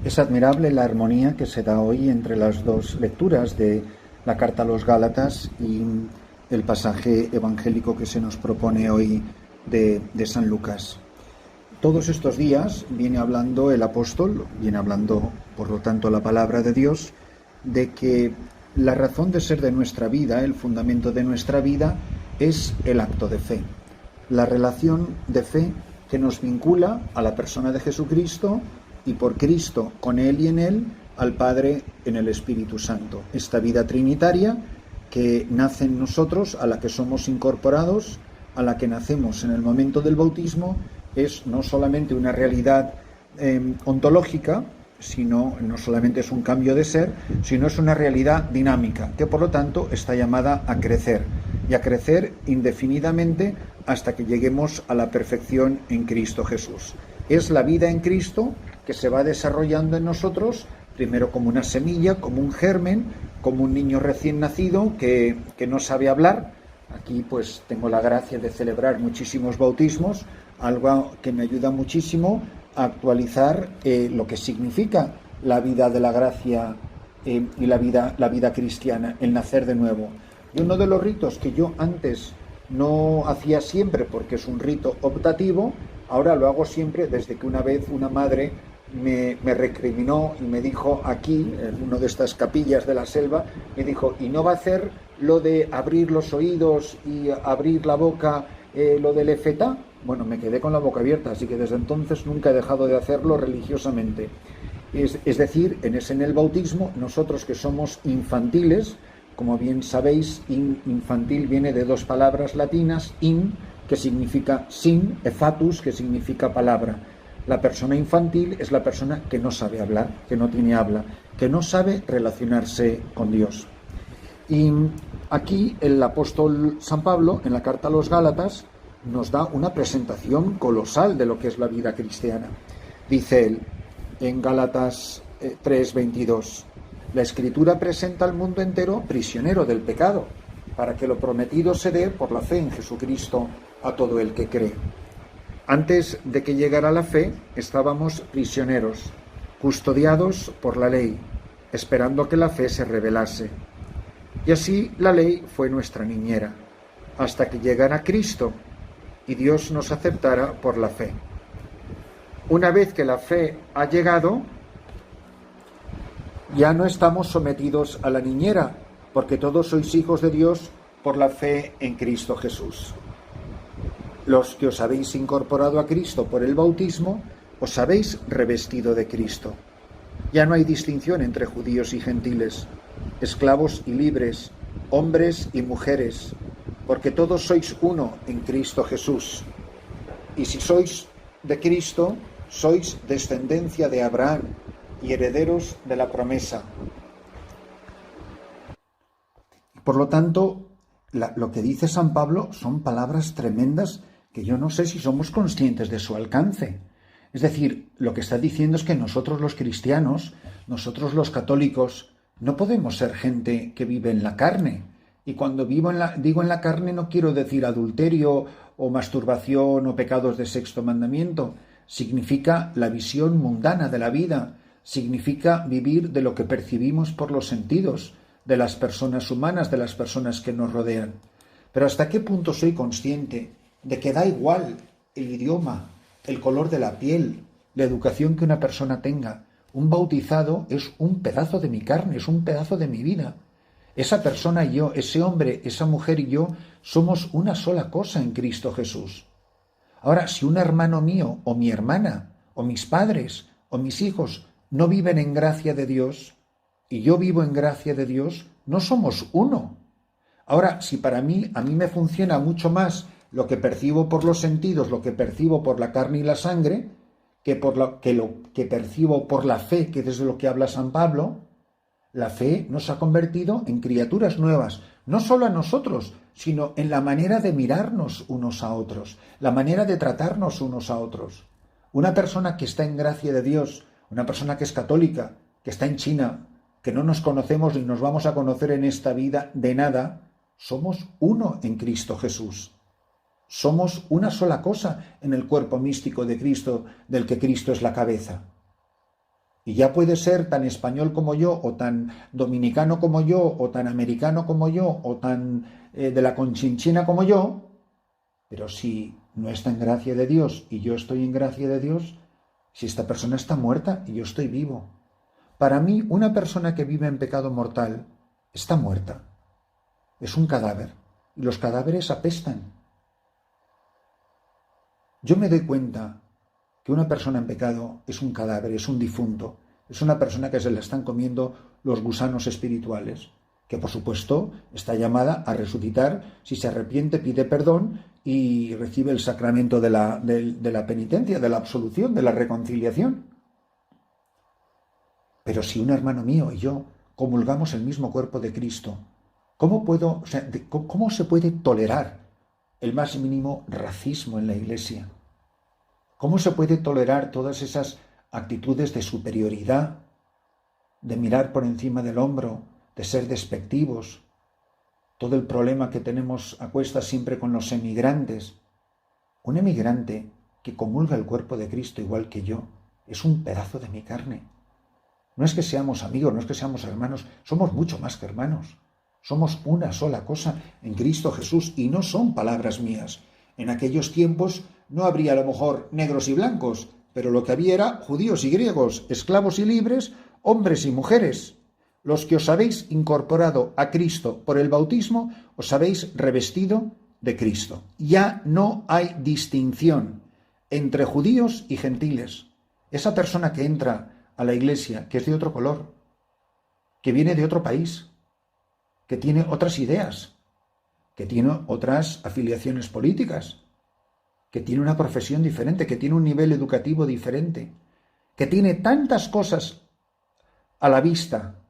Es admirable la armonía que se da hoy entre las dos lecturas de la carta a los Gálatas y el pasaje evangélico que se nos propone hoy de San Lucas. Todos estos días viene hablando el apóstol, viene hablando por lo tanto la palabra de Dios, de que la razón de ser de nuestra vida, el fundamento de nuestra vida, es el acto de fe. La relación de fe que nos vincula a la persona de Jesucristo y por Cristo, con Él y en Él, al Padre en el Espíritu Santo. Esta vida trinitaria que nace en nosotros, a la que somos incorporados, a la que nacemos en el momento del bautismo, es no solamente una realidad ontológica, sino no solamente es un cambio de ser, sino es una realidad dinámica, que por lo tanto está llamada a crecer, y a crecer indefinidamente hasta que lleguemos a la perfección en Cristo Jesús. Es la vida en Cristo que se va desarrollando en nosotros, primero como una semilla, como un germen, como un niño recién nacido que no sabe hablar. Aquí pues tengo la gracia de celebrar muchísimos bautismos, algo que me ayuda muchísimo a actualizar lo que significa la vida de la gracia y la vida cristiana, el nacer de nuevo. Y uno de los ritos que yo antes no hacía siempre porque es un rito optativo, ahora lo hago siempre desde que una vez una madre me recriminó y me dijo aquí, en una de estas capillas de la selva, me dijo, ¿y no va a hacer lo de abrir los oídos y abrir la boca, lo del efetá? Bueno, me quedé con la boca abierta, así que desde entonces nunca he dejado de hacerlo religiosamente. Es decir, en el bautismo, nosotros que somos infantiles, como bien sabéis, infantil viene de dos palabras latinas, in, que significa sin, efatus, que significa palabra. La persona infantil es la persona que no sabe hablar, que no tiene habla, que no sabe relacionarse con Dios. Y aquí el apóstol San Pablo, en la carta a los Gálatas, nos da una presentación colosal de lo que es la vida cristiana. Dice él, en Gálatas 3:22, la Escritura presenta al mundo entero prisionero del pecado, para que lo prometido se dé por la fe en Jesucristo a todo el que cree. Antes de que llegara la fe, estábamos prisioneros, custodiados por la ley, esperando que la fe se revelase. Y así la ley fue nuestra niñera, hasta que llegara Cristo y Dios nos aceptara por la fe. Una vez que la fe ha llegado, ya no estamos sometidos a la niñera, porque todos sois hijos de Dios por la fe en Cristo Jesús. Los que os habéis incorporado a Cristo por el bautismo, os habéis revestido de Cristo. Ya no hay distinción entre judíos y gentiles, esclavos y libres, hombres y mujeres, porque todos sois uno en Cristo Jesús. Y si sois de Cristo, sois descendencia de Abraham y herederos de la promesa. Por lo tanto, lo que dice San Pablo son palabras tremendas que yo no sé si somos conscientes de su alcance. Es decir, lo que está diciendo es que nosotros los cristianos, nosotros los católicos, no podemos ser gente que vive en la carne. Y cuando digo en la carne no quiero decir adulterio o masturbación o pecados de sexto mandamiento. Significa la visión mundana de la vida, significa vivir de lo que percibimos por los sentidos, de las personas humanas, de las personas que nos rodean. Pero ¿hasta qué punto soy consciente de que da igual el idioma, el color de la piel, la educación que una persona tenga? Un bautizado es un pedazo de mi carne, es un pedazo de mi vida. Esa persona y yo, ese hombre, esa mujer y yo, somos una sola cosa en Cristo Jesús. Ahora, si un hermano mío, o mi hermana, o mis padres, o mis hijos, no viven en gracia de Dios, y yo vivo en gracia de Dios, no somos uno. Ahora, si a mí me funciona mucho más lo que percibo por los sentidos, lo que percibo por la carne y la sangre, que lo que percibo por la fe, que es de lo que habla San Pablo, la fe nos ha convertido en criaturas nuevas, no solo a nosotros, sino en la manera de mirarnos unos a otros, la manera de tratarnos unos a otros. Una persona que está en gracia de Dios, una persona que es católica, que está en China, que no nos conocemos ni nos vamos a conocer en esta vida de nada, somos uno en Cristo Jesús. Somos una sola cosa en el cuerpo místico de Cristo, del que Cristo es la cabeza. Y ya puede ser tan español como yo, o tan dominicano como yo, o tan americano como yo, o tan de la Conchinchina como yo, pero si no está en gracia de Dios y yo estoy en gracia de Dios, si esta persona está muerta y yo estoy vivo. Para mí, una persona que vive en pecado mortal está muerta. Es un cadáver. Y los cadáveres apestan. Yo me doy cuenta que una persona en pecado es un cadáver, es un difunto, es una persona que se le están comiendo los gusanos espirituales, que por supuesto está llamada a resucitar si se arrepiente, pide perdón y recibe el sacramento de la penitencia, de la absolución, de la reconciliación. Pero si un hermano mío y yo comulgamos el mismo cuerpo de Cristo, ¿cómo se puede tolerar el más mínimo racismo en la Iglesia? ¿Cómo se puede tolerar todas esas actitudes de superioridad, de mirar por encima del hombro, de ser despectivos? Todo el problema que tenemos a cuestas siempre con los emigrantes. Un emigrante que comulga el cuerpo de Cristo igual que yo es un pedazo de mi carne. No es que seamos amigos, no es que seamos hermanos, somos mucho más que hermanos. Somos una sola cosa en Cristo Jesús y no son palabras mías. En aquellos tiempos no habría a lo mejor negros y blancos, pero lo que había era judíos y griegos, esclavos y libres, hombres y mujeres. Los que os habéis incorporado a Cristo por el bautismo, os habéis revestido de Cristo. Ya no hay distinción entre judíos y gentiles. Esa persona que entra a la iglesia, que es de otro color, que viene de otro país, que tiene otras ideas, que tiene otras afiliaciones políticas, que tiene una profesión diferente, que tiene un nivel educativo diferente, que tiene tantas cosas a la vista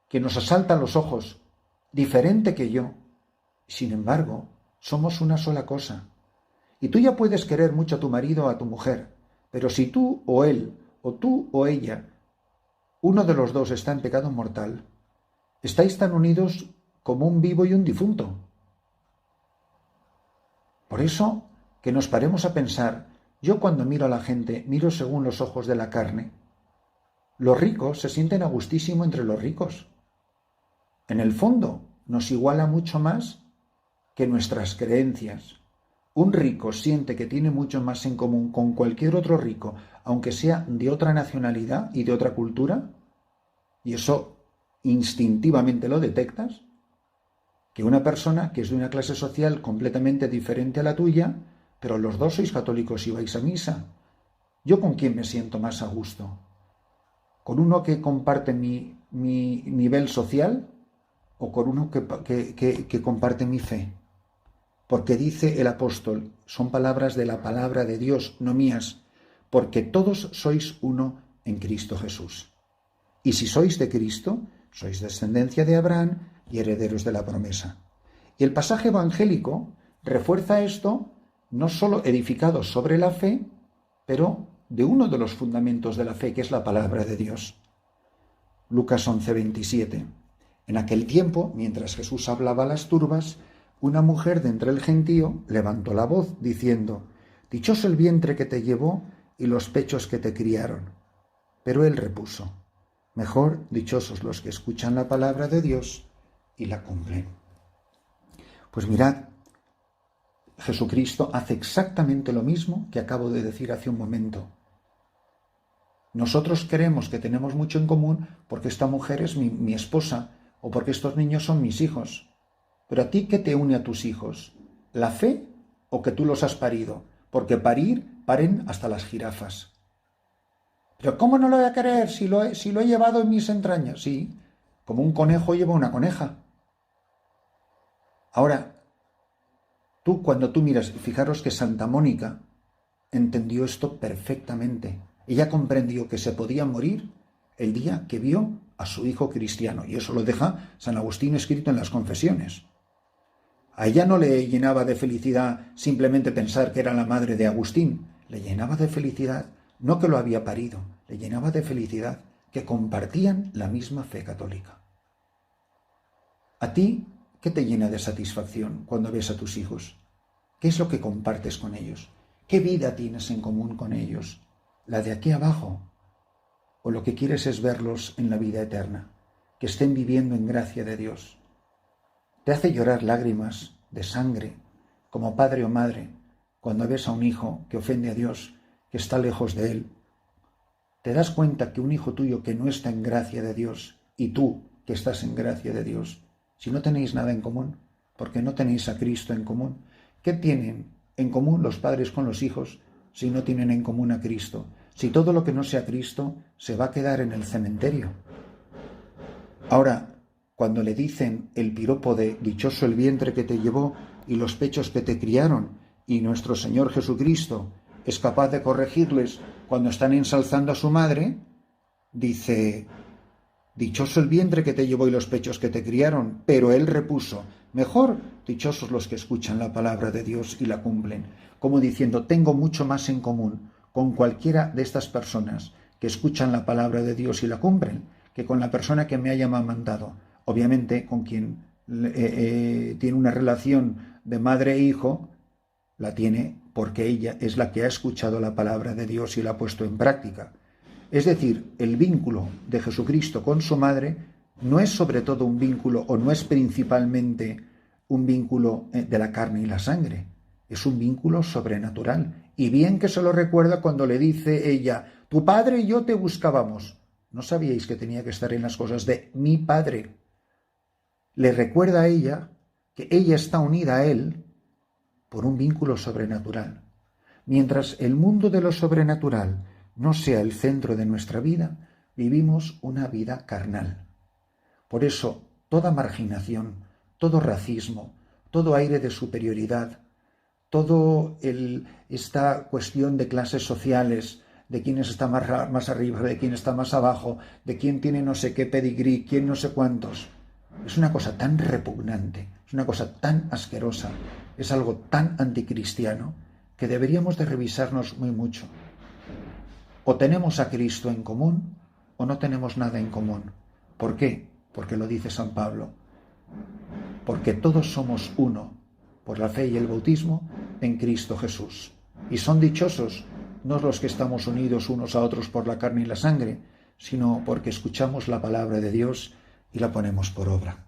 que nos asaltan los ojos, diferente que yo. Sin embargo, somos una sola cosa. Y tú ya puedes querer mucho a tu marido o a tu mujer, pero si tú o él, o tú o ella, uno de los dos está en pecado mortal, estáis tan unidos como un vivo y un difunto. Por eso, que nos paremos a pensar, yo cuando miro a la gente, miro según los ojos de la carne. Los ricos se sienten a gustísimo entre los ricos. En el fondo, nos iguala mucho más que nuestras creencias. Un rico siente que tiene mucho más en común con cualquier otro rico, aunque sea de otra nacionalidad y de otra cultura, y eso instintivamente lo detectas, que una persona que es de una clase social completamente diferente a la tuya, pero los dos sois católicos y vais a misa. ¿Yo con quién me siento más a gusto? ¿Con uno que comparte mi nivel social o con uno que comparte mi fe? Porque dice el apóstol, son palabras de la palabra de Dios, no mías, porque todos sois uno en Cristo Jesús. Y si sois de Cristo, sois descendencia de Abraham y herederos de la promesa. Y el pasaje evangélico refuerza esto, no solo edificado sobre la fe, pero de uno de los fundamentos de la fe, que es la palabra de Dios. Lucas 11:27. En aquel tiempo, mientras Jesús hablaba a las turbas, una mujer de entre el gentío levantó la voz, diciendo: «Dichoso el vientre que te llevó y los pechos que te criaron». Pero él repuso: «Mejor dichosos los que escuchan la palabra de Dios y la cumplen». Pues mirad, Jesucristo hace exactamente lo mismo que acabo de decir hace un momento. Nosotros creemos que tenemos mucho en común porque esta mujer es mi esposa o porque estos niños son mis hijos. Pero a ti, ¿qué te une a tus hijos? ¿La fe o que tú los has parido? Porque paren hasta las jirafas. ¿Pero cómo no lo voy a creer si lo he llevado en mis entrañas? Sí, como un conejo lleva una coneja. Ahora, cuando tú miras, fijaros que Santa Mónica entendió esto perfectamente. Ella comprendió que se podía morir el día que vio a su hijo cristiano. Y eso lo deja San Agustín escrito en las Confesiones. A ella no le llenaba de felicidad simplemente pensar que era la madre de Agustín. Le llenaba de felicidad, no que lo había parido, le llenaba de felicidad que compartían la misma fe católica. ¿A ti qué te llena de satisfacción cuando ves a tus hijos? ¿Qué es lo que compartes con ellos? ¿Qué vida tienes en común con ellos? La de aquí abajo. o lo que quieres es verlos en la vida eterna, que estén viviendo en gracia de Dios. Te hace llorar lágrimas de sangre, como padre o madre, cuando ves a un hijo que ofende a Dios, que está lejos de Él. Te das cuenta que un hijo tuyo que no está en gracia de Dios, y tú que estás en gracia de Dios, si no tenéis nada en común, porque no tenéis a Cristo en común, ¿qué tienen en común los padres con los hijos si no tienen en común a Cristo? Si todo lo que no sea Cristo se va a quedar en el cementerio. Ahora, cuando le dicen el piropo de dichoso el vientre que te llevó y los pechos que te criaron, y nuestro Señor Jesucristo es capaz de corregirles cuando están ensalzando a su madre, dice, dichoso el vientre que te llevó y los pechos que te criaron, pero Él repuso, mejor dichosos los que escuchan la palabra de Dios y la cumplen, como diciendo, tengo mucho más en común con cualquiera de estas personas que escuchan la palabra de Dios y la cumplen, que con la persona que me haya amamantado, obviamente con quien tiene una relación de madre e hijo, la tiene porque ella es la que ha escuchado la palabra de Dios y la ha puesto en práctica. Es decir, el vínculo de Jesucristo con su madre no es sobre todo un vínculo o no es principalmente un vínculo de la carne y la sangre, es un vínculo sobrenatural. Y bien que se lo recuerda cuando le dice ella, tu padre y yo te buscábamos. ¿No sabíais que tenía que estar en las cosas de mi padre? Le recuerda a ella que ella está unida a él por un vínculo sobrenatural. Mientras el mundo de lo sobrenatural no sea el centro de nuestra vida, vivimos una vida carnal. Por eso, toda marginación, todo racismo, todo aire de superioridad, esta cuestión de clases sociales, de quién está más arriba, de quién está más abajo, de quién tiene no sé qué pedigrí, quién no sé cuántos, es una cosa tan repugnante, es una cosa tan asquerosa, es algo tan anticristiano que deberíamos de revisarnos muy mucho. O tenemos a Cristo en común o no tenemos nada en común. ¿Por qué? Porque lo dice San Pablo. Porque todos somos uno, por la fe y el bautismo, en Cristo Jesús. Y son dichosos no los que estamos unidos unos a otros por la carne y la sangre, sino porque escuchamos la palabra de Dios y la ponemos por obra.